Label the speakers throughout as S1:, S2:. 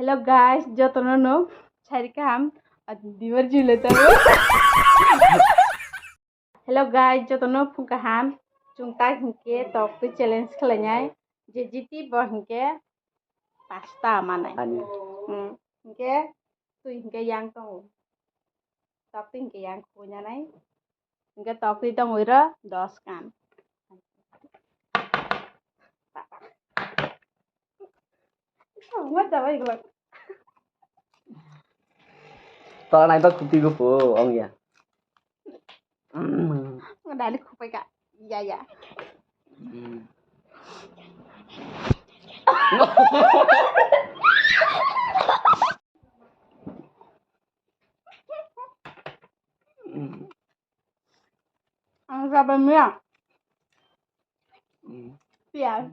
S1: Hello guys, jotono no cari kam diwer jule tahu. Hello guys, jotono pungkaham jungta hingke top challenge khalanyai je jiti bo hingke pasta manai. Hingke tu hingke yang tong. Top hingke yang punya nai. Hingke top tong ira 10 kam. What the fuck?
S2: Tao này bác kuti của phụ ông nhỉ?
S1: Nggak ada kupai kak. Iya ya. Ang sabar mia. Pian.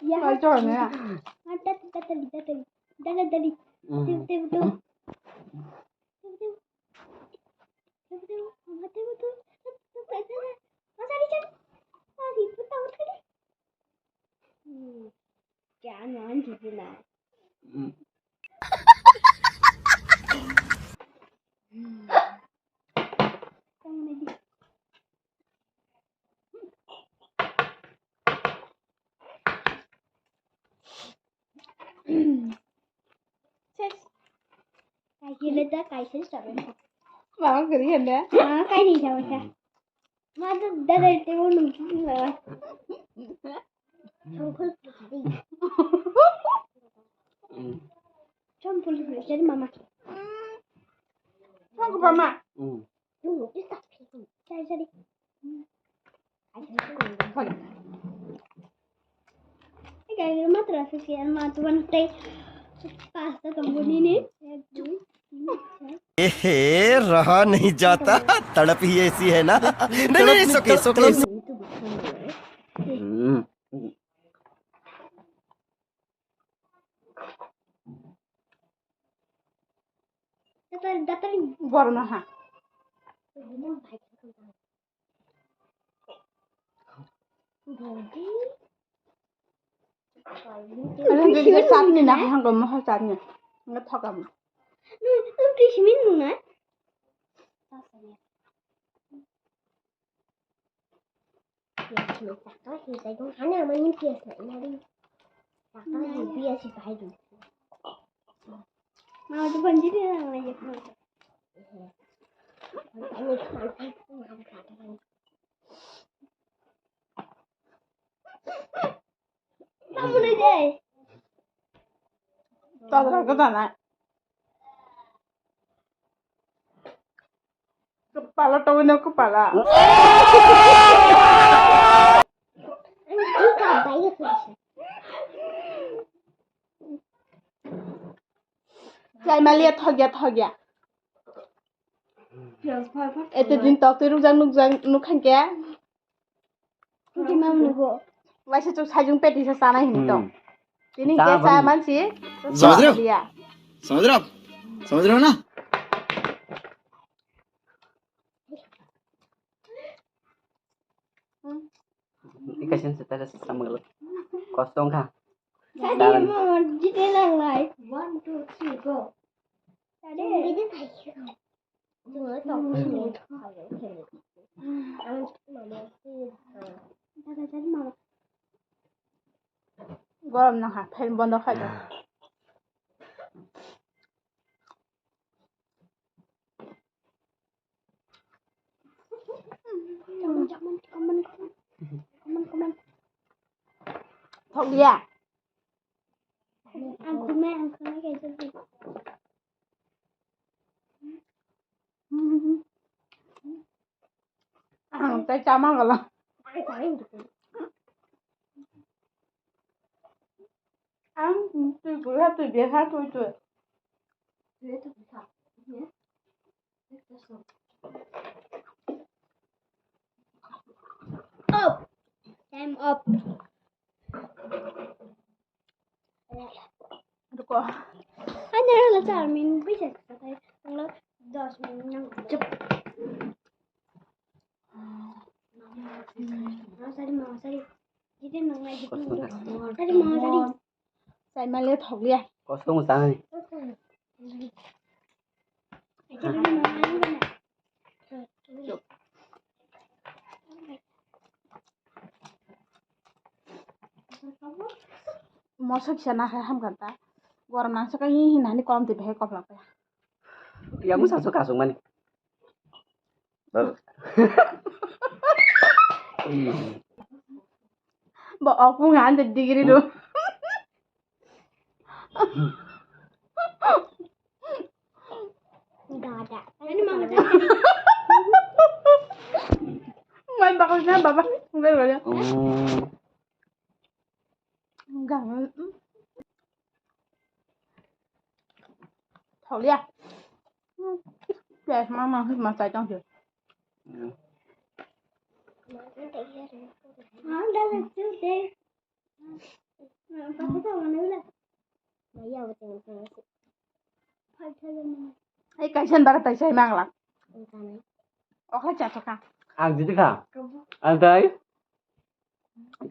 S1: Nói cho rồi à?
S3: Chả nói gì thế nào. Cái gì lên đó cái xíu sợ rồi.
S1: Mà nó cái gì đấy?
S3: Cái gì sao vậy? Mà đây tôi muốn làm gì vậy? Không có gì. Trong phụ nữ sẽ mama.
S1: Không có mama.
S3: Đúng cái tập. Chạy ra đi.
S1: Thôi.
S3: Cái mà tôi phải xem mà tôi vẫn tay pasta तुम बोली नहीं
S4: रहा नहीं जाता तड़प ही ऐसी है ना नहीं नहीं सोके
S3: Datang
S1: Borno ha. Alam dia saat ni nak hang kamu hang saat ni. Nggak tahu kamu.
S3: Lu kismin lu na? Ya, cuma tak tahu saya kong hanya main PS nak ni. Tak tahu PS si pai tu. Mau tu panjir dia nak aja. Ini kan kamu ni deh.
S1: Tahu tak kata kepala tahu nak kepala.
S3: Ini kan baik tu.
S1: Lại mà liệt thôi kìa. Ê từ din tóc từ lúc khăn kia.
S3: Ini mau nugo.
S1: Vậy sẽ chụp sai chúng peti sẽ sana hình tông. Ini kia saya mansi.
S4: समझ रहे हो समझ रहे हो ना
S2: Dikasih setelah sama lo kosong kah?
S3: Tadi mau jadi lang 1, 2, 3 go. Tadi ini tak sih. Jangan tahu sini. Mama.
S1: গরম না হা fan বন্ধ খাই দাও
S3: Come on.
S1: thọc đi à
S3: Ăn cơm cái gì?
S1: ăn tay chăm ăn rồi ăn tôi biết hát tôi
S3: Up. Time up.
S1: được rồi
S3: Hanya là 4 minit bisa sampai kalau 10 minit yang cepat.
S1: Sai malia thoglia.
S2: Kosong sana nih.
S1: Mosak sana ham kanta. Goram nang saka hi nani kolam ti behe kopla pa.
S2: Ya mu satu kasung mana?
S1: Bo aku ngan de digiri do.
S3: Enggak ada. Ini mama
S1: Mai bakal baba. Enggak boleh.
S2: Hmm.
S1: Enggak. Thoglia. Yes, mama mà xài trong chưa?
S3: đây là trước đi. Có cái nào nữa là bây giờ tiền phải chơi lên
S1: Ai cái chân bara tay sai mang lắm.
S3: người ta này.
S1: Okla cha soka.
S2: Ang jadi kah? Ang tay?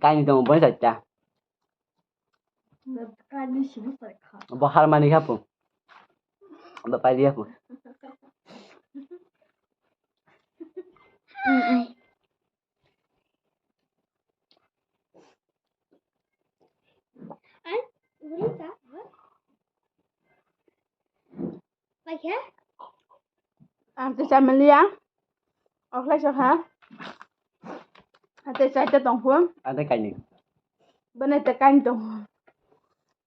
S2: Kain itu boleh saja.
S3: Cái đi xíu phải khá.
S2: Bahar mani kapu. Udah pai dia pun.
S3: Anh, uống sao? Vậy hả?
S1: Am te sai malia. Okla soka. Ate sai te tong huang.
S2: Ada kain ni.
S1: Bane te kain tong.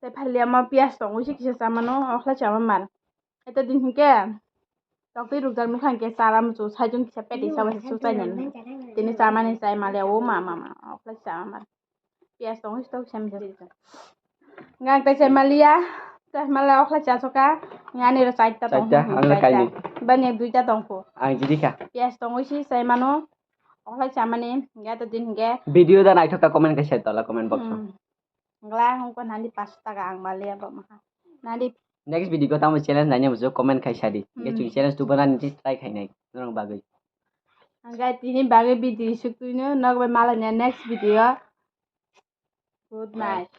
S1: Te phalia ma pias tong usi kisa sama no okla chama mar. Ate din hingke. Dokter ruk jar mukhan ke salam chu sai jung kisa peti sa wasa su sai nyan. Tini sama ni sai malia o mama okla chama mar. Pias tong usi tok sam jari. Ngang te sai malia. Te malia okla cha soka. Ngani ro sai ta tong.
S2: Saja, ang kain ni.
S1: Bane duita tong hu.
S2: Ang jadi kah?
S1: Pias tong usi sai mano. Okla chama ni. Ngai te din hingke.
S2: Video dan naik ke komen ke share tolak komen box.
S1: Ngla hong ko nandi pasta ka ang malia ba maha. Nandi
S2: Next video ko tamu challenge nanya musuh komen kai shadi. Ke cuy challenge tu bana nanti try kai naik. Orang bagus.
S1: angga tini bagi video suktunya nak be malah next video. Good night.